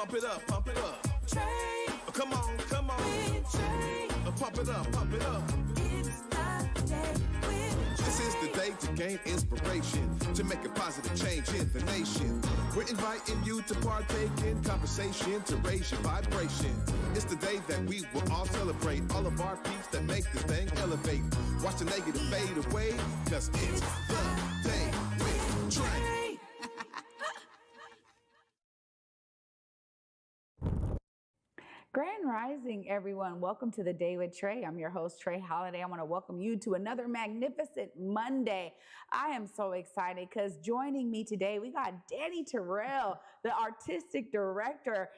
Pump it up, pump it up. Trae. Come on, come on. With Trae. Pump it up, pump it up. It's the day with This is the day to gain inspiration, to make a positive change in the nation. We're inviting you to partake in conversation, to raise your vibration. It's the day that we will all celebrate all of our peeps that make this thing elevate. Watch the negative fade away, cause it's the day with Trae. Grand Rising, everyone. Welcome to the Day with Trae. I'm your host, Trae Holiday. I want to welcome you to another magnificent Monday. I am so excited because joining me today, we got Dani Tirrel, the artistic director,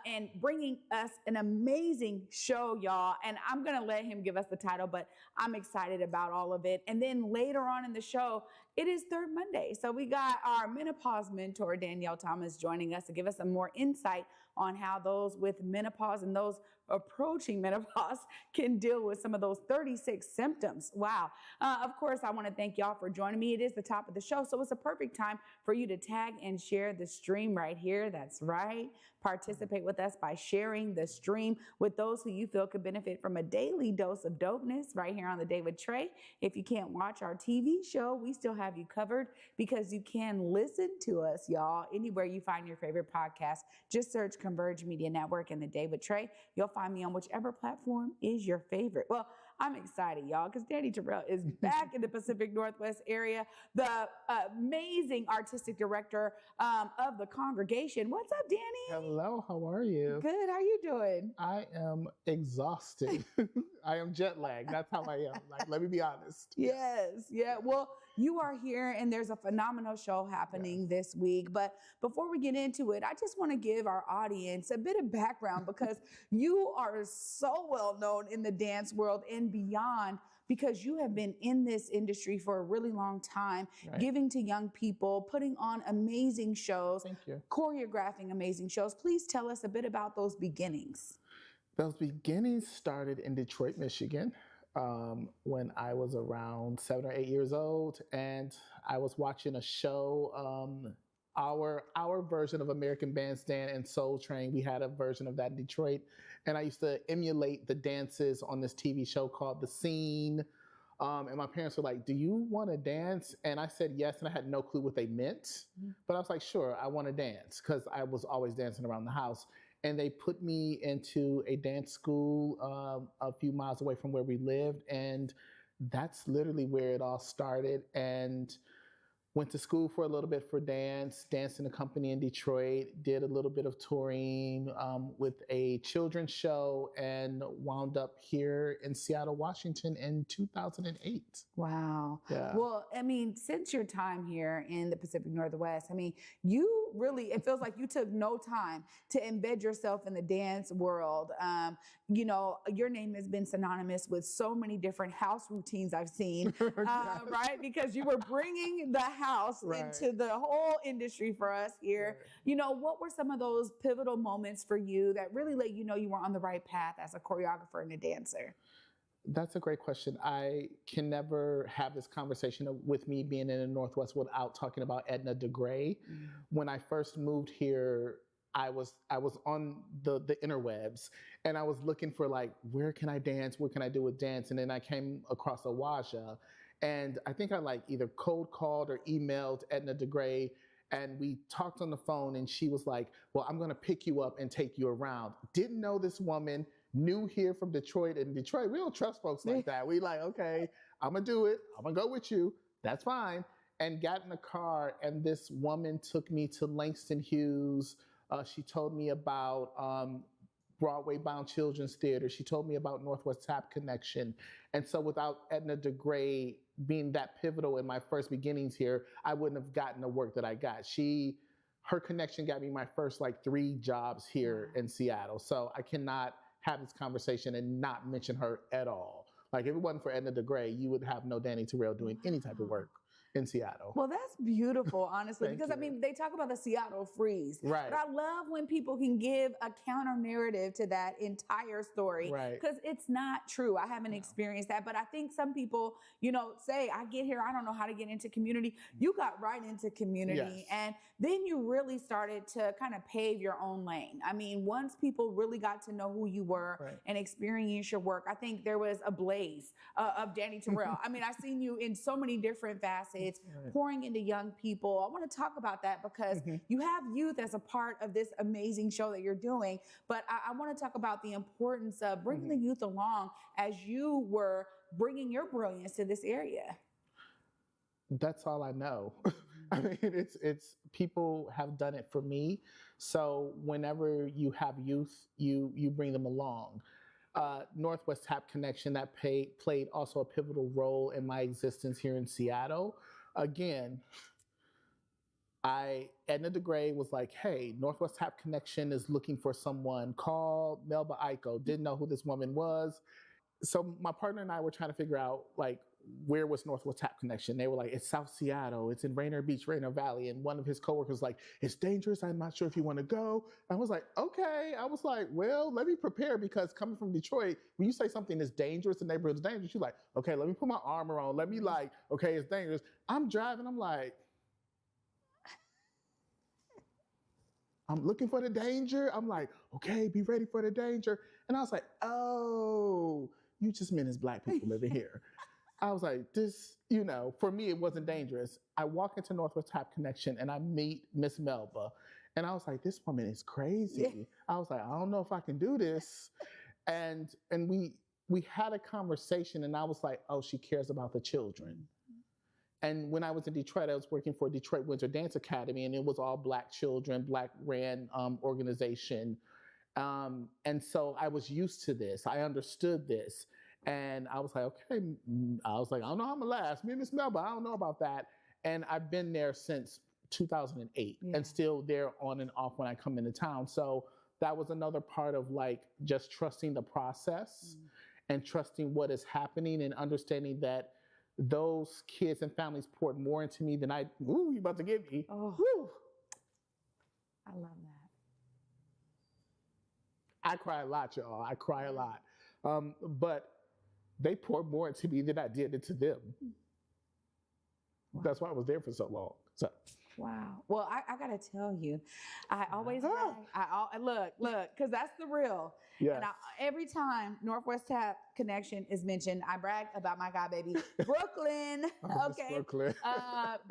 and bringing us an amazing show, y'all. And I'm going to let him give us the title, but I'm excited about all of it. And then later on in the show, it is Third Monday. So we got our Menopause Mentor, Danyale Thomas, joining us to give us some more insight on how those with menopause and those approaching menopause can deal with some of those 36 symptoms. Wow. Of course, I want to thank y'all for joining me. It is the top of the show, so it's a perfect time for you to tag and share the stream right here. That's right. Participate with us by sharing the stream with those who you feel could benefit from a daily dose of dopeness right here on the Day with Trae. If you can't watch our TV show, we still have you covered because you can listen to us, y'all, anywhere you find your favorite podcast. Just search Converge Media Network and the Day with Trae. You'll find me on whichever platform is your favorite. Well, I'm excited, y'all, because Dani Tirrel is back in the Pacific Northwest area, the amazing artistic director of the congregation. What's up, Dani? Hello, how are you? Good, how you doing? I am exhausted. I am jet lagged. That's how I am. Like, let me be honest. Yes, yeah. Well, you are here and there's a phenomenal show happening this week. But before we get into it, I just want to give our audience a bit of background because you are so well known in the dance world and beyond because you have been in this industry for a really long time, Right. giving to young people, putting on amazing shows, Thank you. choreographing amazing shows. Please tell us a bit about those beginnings. Those beginnings started in Detroit, Michigan, when I was around 7 or 8 years old, and I was watching a show. Our version of American Bandstand and Soul Train, we had a version of that in Detroit, and I used to emulate the dances on this TV show called The Scene. And my parents were like, "Do you want to dance?" And I said yes, and I had no clue what they meant, but I was like, "Sure, I want to dance," because I was always dancing around the house. And they put me into a dance school a few miles away from where we lived, and that's literally where it all started. And went to school for a little bit for dance, danced in a company in Detroit, did a little bit of touring with a children's show, and wound up here in Seattle, Washington in 2008. Wow. Yeah. Well, I mean, since your time here in the Pacific Northwest, I mean, you really, it feels like you took no time to embed yourself in the dance world. You know, your name has been synonymous with so many different house routines I've seen, right? Because you were bringing the house Right. into the whole industry for us here. Right. You know, what were some of those pivotal moments for you that really let you know you were on the right path as a choreographer and a dancer? That's a great question. I can never have this conversation with me being in the Northwest without talking about Edna DeGray. When I first moved here, I was on the interwebs, and I was looking for like, where can I dance? What can I do with dance? And then I came across Awaja, and I think I like either cold called or emailed Edna DeGray, and we talked on the phone, and she was like, "Well, I'm going to pick you up and take you around." Didn't know this woman. New here from Detroit. In Detroit, we don't trust folks like that. We like, okay, I'm gonna do it. I'm gonna go with you. That's fine. And got in the car, and this woman took me to Langston Hughes. She told me about Broadway Bound Children's Theater. She told me about Northwest Tap Connection. And so without Edna DeGray being that pivotal in my first beginnings here, I wouldn't have gotten the work that I got. Her connection got me my first like 3 jobs here in Seattle. So I cannot have this conversation and not mention her at all. Like if it wasn't for Edna DeGray, you would have no Dani Tirrel doing any type of work. in Seattle. Well, that's beautiful, honestly, Thank because I you. mean, they talk about the Seattle freeze, Right. but I love when people can give a counter narrative to that entire story, Right. because it's not true. I haven't experienced that, but I think some people, you know, say, I get here, I don't know how to get into community. You got right into community, Yes. and then you really started to kind of pave your own lane. I mean, once people really got to know who you were Right. and experience your work, I think there was a blaze of Dani Tirrel. I mean, I've seen you in so many different facets, Right. pouring into young people. I want to talk about that because you have youth as a part of this amazing show that you're doing, but I want to talk about the importance of bringing the youth along as you were bringing your brilliance to this area. That's all I know. I mean, it's people have done it for me. So whenever you have youth, you bring them along. Northwest Tap Connection, that played also a pivotal role in my existence here in Seattle. Again, Edna DeGray was like, hey, Northwest Tap Connection is looking for someone. Call Melba Iko. Didn't know who this woman was. So my partner and I were trying to figure out, like, where was Northwest Tap Connection? They were like, it's South Seattle. It's in Rainier Beach, Rainier Valley. And one of his coworkers was like, it's dangerous. I'm not sure if you want to go. I was like, okay. I was like, well, let me prepare, because coming from Detroit, when you say something is dangerous, the neighborhood's dangerous, you're like, okay, let me put my armor on. Let me like, okay, it's dangerous. I'm driving. I'm like, I'm looking for the danger. I'm like, okay, be ready for the danger. And I was like, oh, you just meant as Black people living here. I was like, this, you know, for me, it wasn't dangerous. I walk into Northwest Tap Connection and I meet Miss Melba. And I was like, this woman is crazy. Yeah. I was like, I don't know if I can do this. And we had a conversation, and I was like, oh, she cares about the children. And when I was in Detroit, I was working for Detroit Winter Dance Academy, and it was all Black children, Black ran organization. And so I was used to this. I understood this. And I was like, okay, I was like, I don't know how I'm gonna last. Me and Miss Melba, I don't know about that. And I've been there since 2008 and still there on and off when I come into town. So that was another part of like just trusting the process and trusting what is happening and understanding that those kids and families poured more into me than you about to give me. Oh, Woo. I love that. I cry a lot, y'all. I cry a lot. But they poured more into me than I did into them. Wow. That's why I was there for so long. So. Wow. Well, I gotta tell you, I always brag. Look, because that's the real. Yes. And every time Northwest Tap Connection is mentioned, I brag about my god baby, Brooklyn. Oh, Miss Okay. Brooklyn.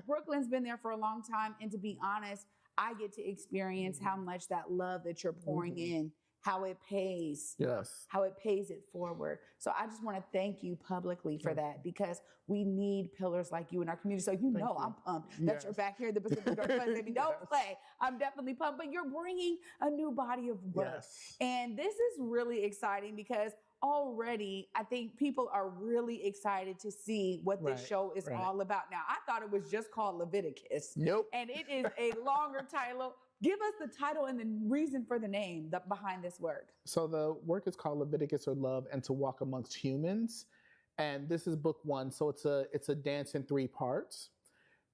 Brooklyn's been there for a long time, and to be honest, I get to experience how much that love that you're pouring in, how it pays. Yes. How it pays it forward. So I just want to thank you publicly for that, because we need pillars like you in our community. So you. I'm pumped that you're back here at the Pacific Northwest. Baby, don't play. I'm definitely pumped, but you're bringing a new body of work. Yes. And this is really exciting, because already I think people are really excited to see what this show is all about. Now, I thought it was just called Leviticus. Nope. And it is a longer title. Give us the title and the reason for the name behind this work. So the work is called Leviticus, or Love and to Walk Amongst Humans. And this is book 1. So it's a dance in 3 parts.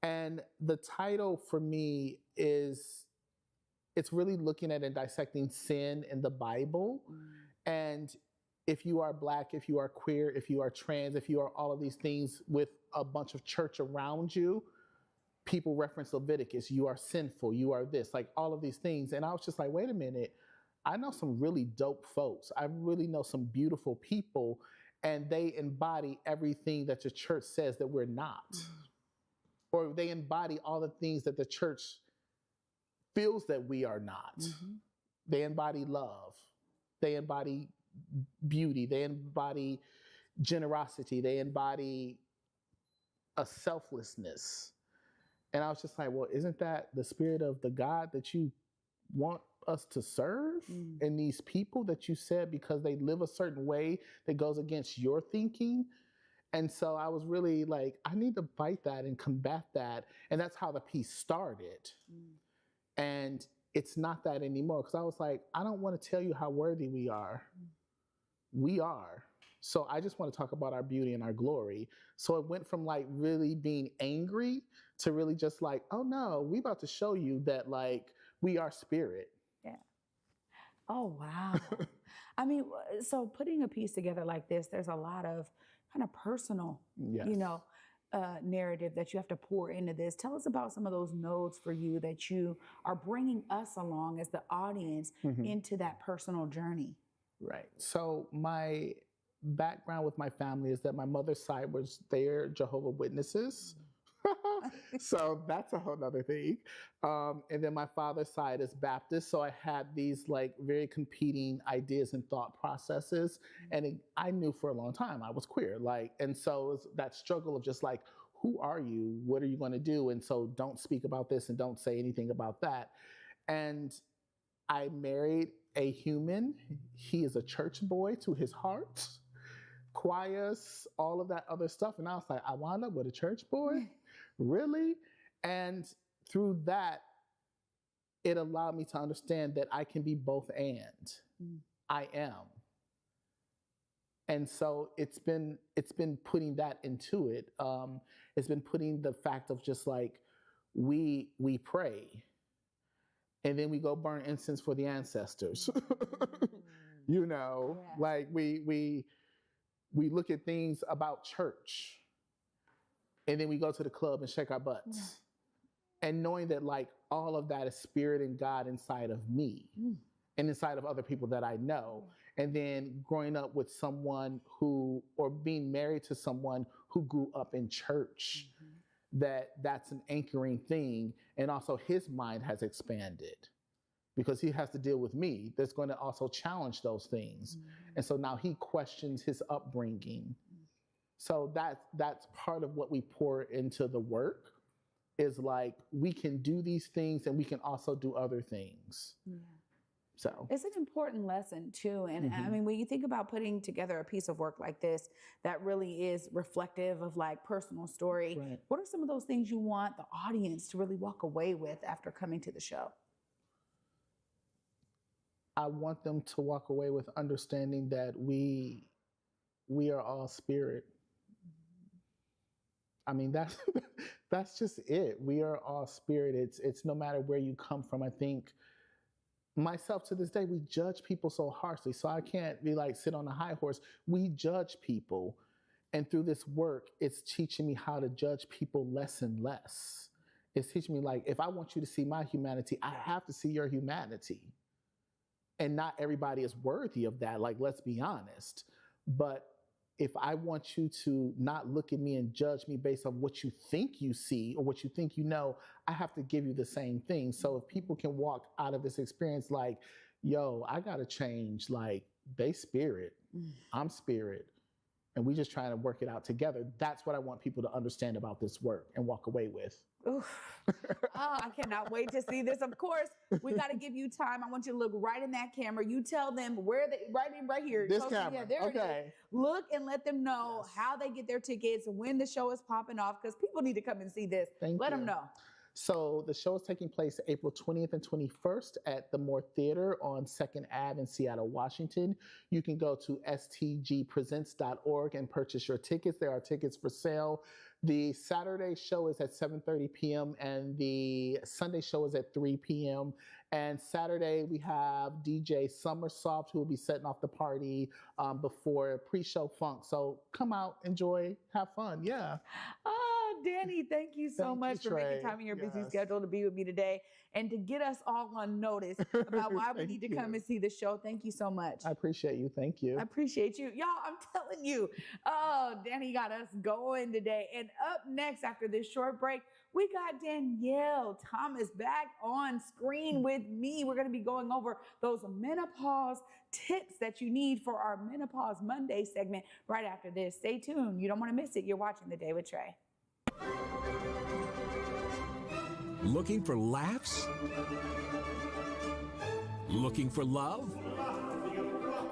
And the title for me is, it's really looking at and dissecting sin in the Bible. And if you are Black, if you are queer, if you are trans, if you are all of these things with a bunch of church around you, people reference Leviticus, you are sinful, you are this, like all of these things. And I was just like, wait a minute, I know some really dope folks. I really know some beautiful people, and they embody everything that the church says that we're not. Or they embody all the things that the church feels that we are not. They embody love. They embody beauty. They embody generosity. They embody a selflessness. And I was just like, well, isn't that the spirit of the God that you want us to serve in these people that you said, because they live a certain way that goes against your thinking? And so I was really like, I need to fight that and combat that. And that's how the piece started. And it's not that anymore, because I was like, I don't want to tell you how worthy we are. We are. So I just want to talk about our beauty and our glory. So it went from like really being angry to really just like, oh no, we about to show you that like we are spirit. Yeah. Oh, wow. I mean, so putting a piece together like this, there's a lot of kind of personal, Yes. narrative that you have to pour into this. Tell us about some of those nodes for you that you are bringing us along as the audience into that personal journey. Right. So my background with my family is that my mother's side was they're Jehovah's Witnesses. So that's a whole nother thing. And then my father's side is Baptist. So I had these like very competing ideas and thought processes. And I knew for a long time I was queer. And so it was that struggle of just like, who are you? What are you going to do? And so don't speak about this and don't say anything about that. And I married a human. He is a church boy to his heart. Choirs, all of that other stuff. And I was like, I wound up with a church boy? Really? And through that, it allowed me to understand that I can be both and. I am. And so it's been putting that into it. It's been putting the fact of just like, we pray. And then we go burn incense for the ancestors. Like we look at things about church, and then we go to the club and shake our butts. And knowing that like all of that is spirit and God inside of me and inside of other people that I know. And then growing up with someone or being married to someone who grew up in church, that's an anchoring thing. And also his mind has expanded because he has to deal with me. That's going to also challenge those things. And so now he questions his upbringing. So that's part of what we pour into the work is like, we can do these things and we can also do other things. So it's an important lesson too. And I mean, when you think about putting together a piece of work like this, that really is reflective of like personal story. Right. What are some of those things you want the audience to really walk away with after coming to the show? I want them to walk away with understanding that we are all spirit. I mean, that's just it. We are all spirit. It's no matter where you come from. I think myself to this day, we judge people so harshly. So I can't be like, sit on a high horse. We judge people. And through this work, it's teaching me how to judge people less and less. It's teaching me like, if I want you to see my humanity, I have to see your humanity. And not everybody is worthy of that. Like, let's be honest. But if I want you to not look at me and judge me based on what you think you see or what you think you know, I have to give you the same thing. So if people can walk out of this experience like, yo, I got to change, like, they spirit, I'm spirit, and we just trying to work it out together. That's what I want people to understand about this work and walk away with. Oof. Oh, I cannot wait to see this. Of course, we got to give you time. I want you to look right in that camera. You tell them where they, right here. This Social camera. media, there it Okay. is. Look and let them know how they get their tickets, when the show is popping off, because people need to come and see this. Let them know. So the show is taking place April 20th and 21st at the Moore Theater on 2nd Ave in Seattle, Washington. You can go to stgpresents.org and purchase your tickets. There are tickets for sale. The Saturday show is at 7:30 p.m. and the Sunday show is at 3 p.m. And Saturday we have DJ Summersoft who will be setting off the party before pre-show funk. So come out, enjoy, have fun. Yeah. Oh, Dani, thank you so Thank much you, for making Trae. time in your busy Yes. schedule to be with me today and to get us all on notice about why we need to come and see the show. Thank you so much. I appreciate you. Thank you. I appreciate you. Y'all, I'm telling you. Oh, Dani got us going today. And up next, after this short break, we got Danyale Thomas back on screen with me. We're going to be going over those menopause tips that you need for our Menopause Monday segment right after this. Stay tuned. You don't want to miss it. You're watching The Day with Trae. Looking for laughs? Looking for love?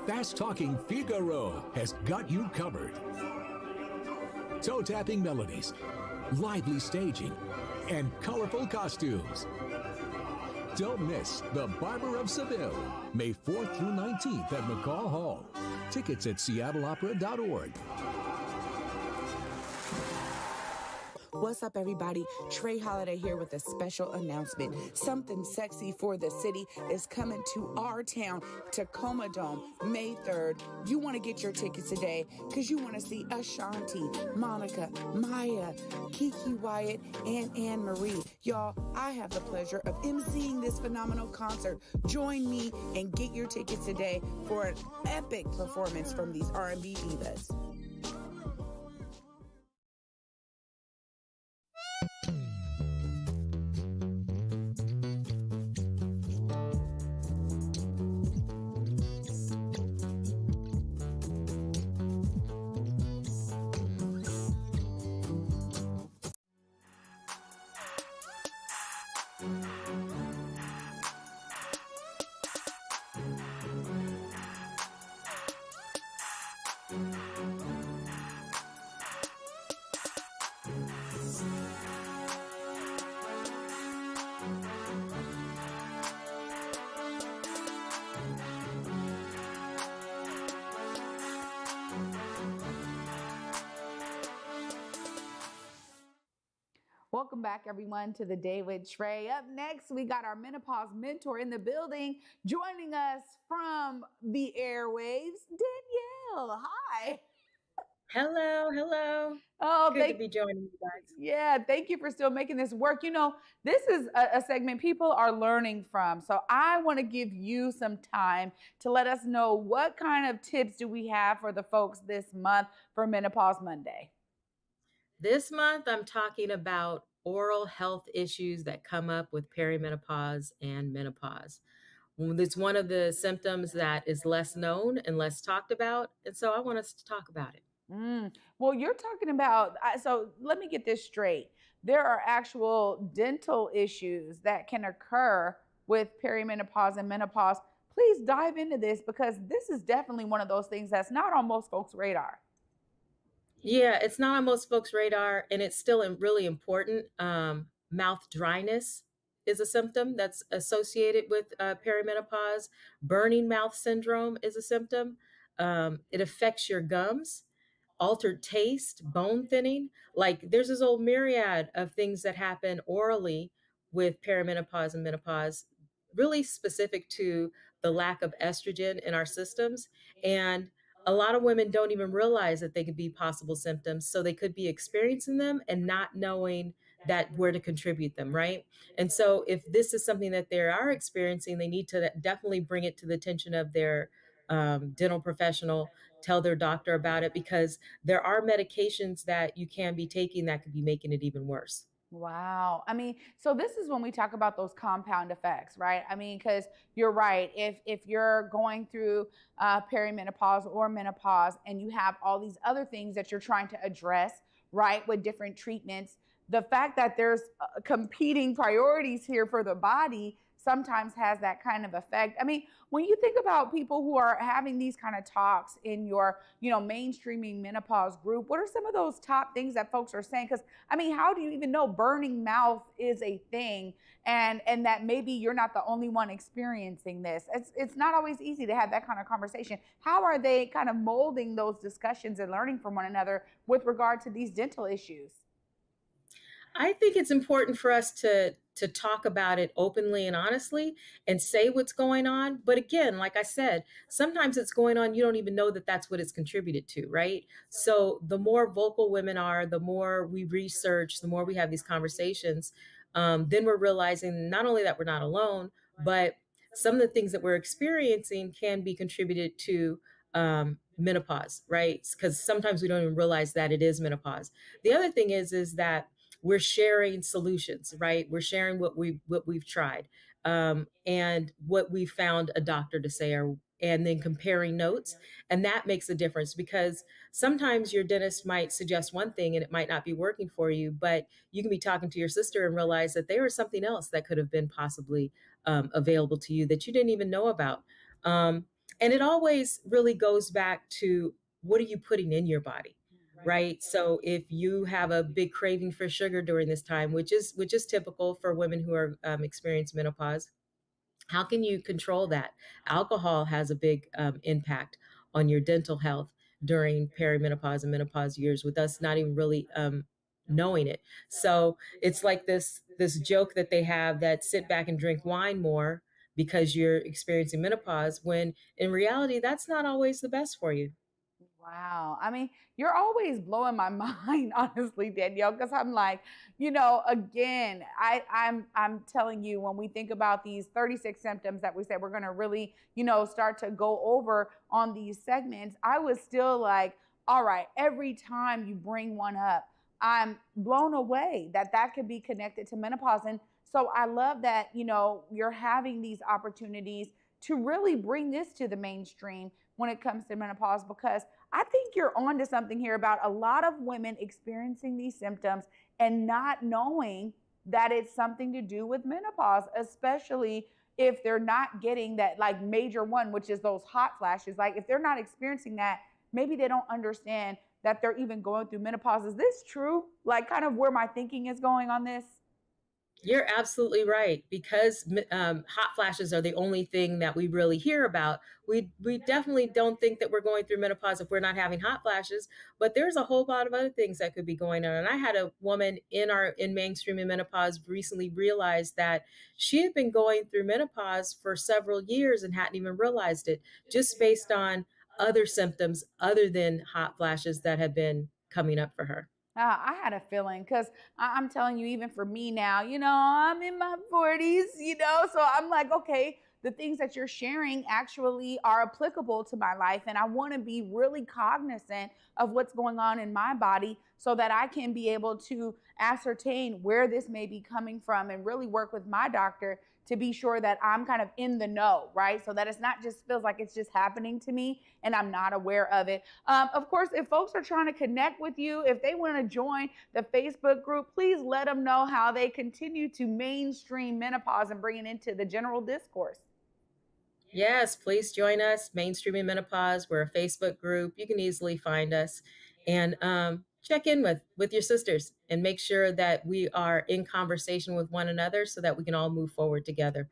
Fast Talking Figaro has got you covered. Toe-tapping melodies, lively staging, and colorful costumes. Don't miss The Barber of Seville, May 4th through 19th at McCaw Hall. Tickets at seattleopera.org. What's up, everybody? Trae Holiday here with a special announcement. Something sexy for the city is coming to our town, Tacoma Dome, May 3rd. You want to get your tickets today because you want to see Ashanti, Monica, Maya, Kiki Wyatt, and Anne Marie. Y'all, I have the pleasure of emceeing this phenomenal concert. Join me and get your tickets today for an epic performance from these R&B divas. Welcome back, everyone, to the Day with Trae. Up next, we got our Menopause Mentor in the building. Joining us from the airwaves, Danyale. Hi. Hello. Oh, Good to be joining you guys. Yeah, thank you for still making this work. You know, this is a segment people are learning from. So I want to give you some time to let us know what kind of tips do we have for the folks this month for Menopause Monday. This month, I'm talking about oral health issues that come up with perimenopause and menopause. It's one of the symptoms that is less known and less talked about. And so I want us to talk about it. Well, you're talking about, so let me get this straight. There are actual dental issues that can occur with perimenopause and menopause. Please dive into this because this is definitely one of those things that's not on most folks' radar. Yeah, it's not on most folks' radar, and it's still really important. Mouth dryness is a symptom that's associated with perimenopause. Burning mouth syndrome is a symptom. It affects your gums. Altered taste, bone thinning. Like there's this whole myriad of things that happen orally with perimenopause and menopause, really specific to the lack of estrogen in our systems. And a lot of women don't even realize that they could be possible symptoms. So they could be experiencing them and not knowing that where to contribute them, right? And so if this is something that they are experiencing, they need to definitely bring it to the attention of their dental professional, tell their doctor about it, because there are medications that you can be taking that could be making it even worse. Wow. I mean, so this is when we talk about those compound effects, right? I mean, because you're right. If you're going through perimenopause or menopause and you have all these other things that you're trying to address, right, with different treatments, the fact that there's competing priorities here for the body sometimes has that kind of effect. I mean, when you think about people who are having these kind of talks in your, mainstreaming menopause group, what are some of those top things that folks are saying? Because I mean, how do you even know burning mouth is a thing, and that maybe you're not the only one experiencing this? It's not always easy to have that kind of conversation. How are they kind of molding those discussions and learning from one another with regard to these dental issues? I think it's important for us to talk about it openly and honestly and say what's going on. But again, like I said, sometimes it's going on, you don't even know that that's what it's contributed to, right? So the more vocal women are, the more we research, the more we have these conversations, then we're realizing not only that we're not alone, but some of the things that we're experiencing can be contributed to menopause, right? Because sometimes we don't even realize that it is menopause. The other thing is that we're sharing solutions, right? We're sharing what we've tried, and what we found a doctor to say, and then comparing notes. And that makes a difference because sometimes your dentist might suggest one thing and it might not be working for you, but you can be talking to your sister and realize that there was something else that could have been possibly available to you that you didn't even know about. And it always really goes back to what are you putting in your body? Right. So if you have a big craving for sugar during this time, which is typical for women who are experiencing menopause, how can you control that? Alcohol has a big impact. on your dental health during perimenopause and menopause years with us not even really knowing it. So it's like this joke that they have that sit back and drink wine more because you're experiencing menopause, when in reality that's not always the best for you. Wow. I mean, you're always blowing my mind, honestly, Danielle, because I'm like, again, I'm telling you, when we think about these 36 symptoms that we said we're gonna really, start to go over on these segments, I was still like, all right, every time you bring one up, I'm blown away that that could be connected to menopause. And so I love that, you're having these opportunities to really bring this to the mainstream when it comes to menopause, because I think you're onto something here about a lot of women experiencing these symptoms and not knowing that it's something to do with menopause, especially if they're not getting that like major one, which is those hot flashes. Like if they're not experiencing that, maybe they don't understand that they're even going through menopause. Is this true? Like kind of where my thinking is going on this? You're absolutely right. Because hot flashes are the only thing that we really hear about. We definitely don't think that we're going through menopause if we're not having hot flashes. But there's a whole lot of other things that could be going on. And I had a woman in mainstream and menopause recently realize that she had been going through menopause for several years and hadn't even realized it, just based on other symptoms other than hot flashes that had been coming up for her. I had a feeling because I'm telling you, even for me now, I'm in my 40s, so I'm like, okay, the things that you're sharing actually are applicable to my life. And I want to be really cognizant of what's going on in my body so that I can be able to ascertain where this may be coming from and really work with my doctor to be sure that I'm kind of in the know, right? So that it's not just feels like it's just happening to me and I'm not aware of it. Of course, if folks are trying to connect with you, if they want to join the Facebook group, please let them know how they continue to mainstream menopause and bring it into the general discourse. Yes, please join us. Mainstreaming Menopause. We're a Facebook group. You can easily find us, and check in with your sisters and make sure that we are in conversation with one another so that we can all move forward together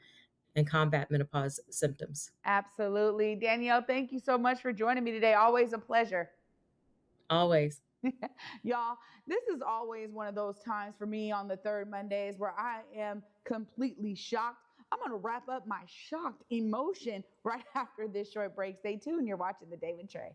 and combat menopause symptoms. Absolutely. Danielle, thank you so much for joining me today. Always a pleasure. Always. Y'all, this is always one of those times for me on the third Mondays where I am completely shocked. I'm going to wrap up my shocked emotion right after this short break. Stay tuned. You're watching The Day with Trae.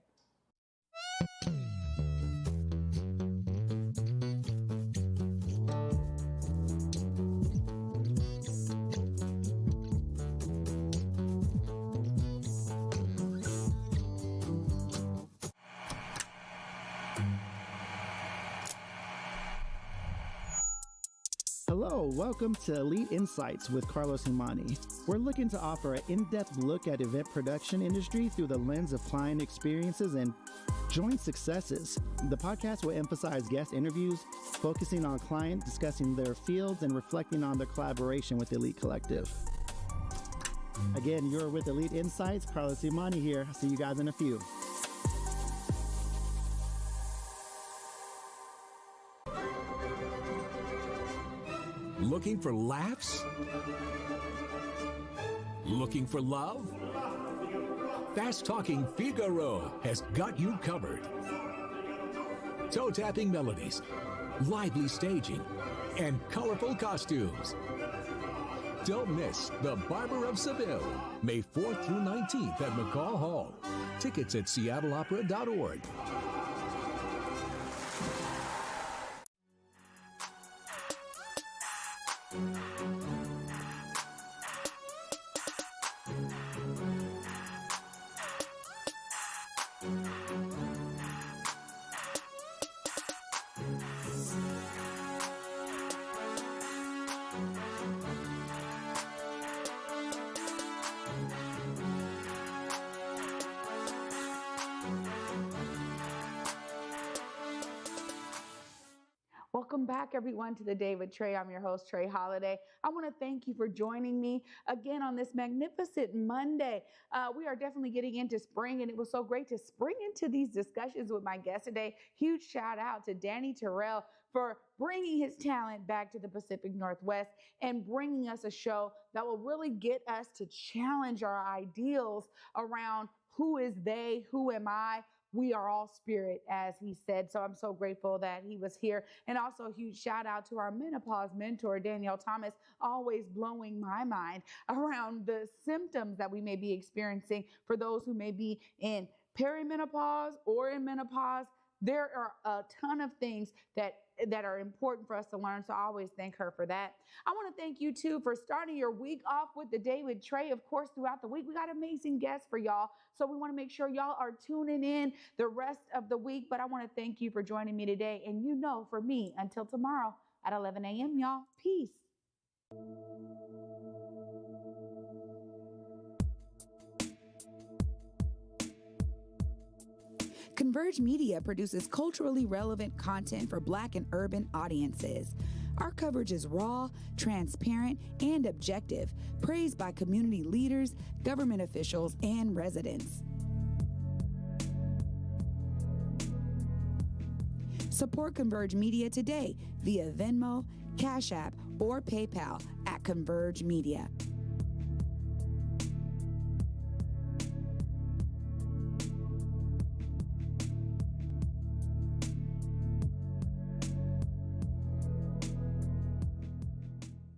Hello, welcome to Elite Insights with Carlos Imani. We're looking to offer an in-depth look at event production industry through the lens of client experiences and joint successes. The podcast will emphasize guest interviews, focusing on client discussing their fields and reflecting on their collaboration with Elite Collective. Again, you're with Elite Insights. Carlos Imani here. I'll see you guys in a few. Looking for laughs? Looking for love? Fast Talking Figaro has got you covered. Toe-tapping melodies, lively staging, and colorful costumes. Don't miss The Barber of Seville, May 4th through 19th at McCall Hall. Tickets at seattleopera.org. Welcome back, everyone, to The Day with Trae. I'm your host, Trae Holiday. I want to thank you for joining me again on this magnificent Monday. We are definitely getting into spring, and it was so great to spring into these discussions with my guest today. Huge shout out to Dani Tirrel for bringing his talent back to the Pacific Northwest and bringing us a show that will really get us to challenge our ideals around who is they? Who am I? We are all spirit, as he said. So I'm so grateful that he was here. And also a huge shout out to our menopause mentor, Danyale Thomas, always blowing my mind around the symptoms that we may be experiencing for those who may be in perimenopause or in menopause. There are a ton of things that are important for us to learn. So I always thank her for that. I want to thank you too for starting your week off with the Day with Trae. Of course, throughout the week, we got amazing guests for y'all. So we want to make sure y'all are tuning in the rest of the week. But I want to thank you for joining me today. And you know, for me, until tomorrow at 11 a.m., y'all, peace. Converge Media produces culturally relevant content for Black and urban audiences. Our coverage is raw, transparent, and objective, praised by community leaders, government officials, and residents. Support Converge Media today via Venmo, Cash App, or PayPal at Converge Media.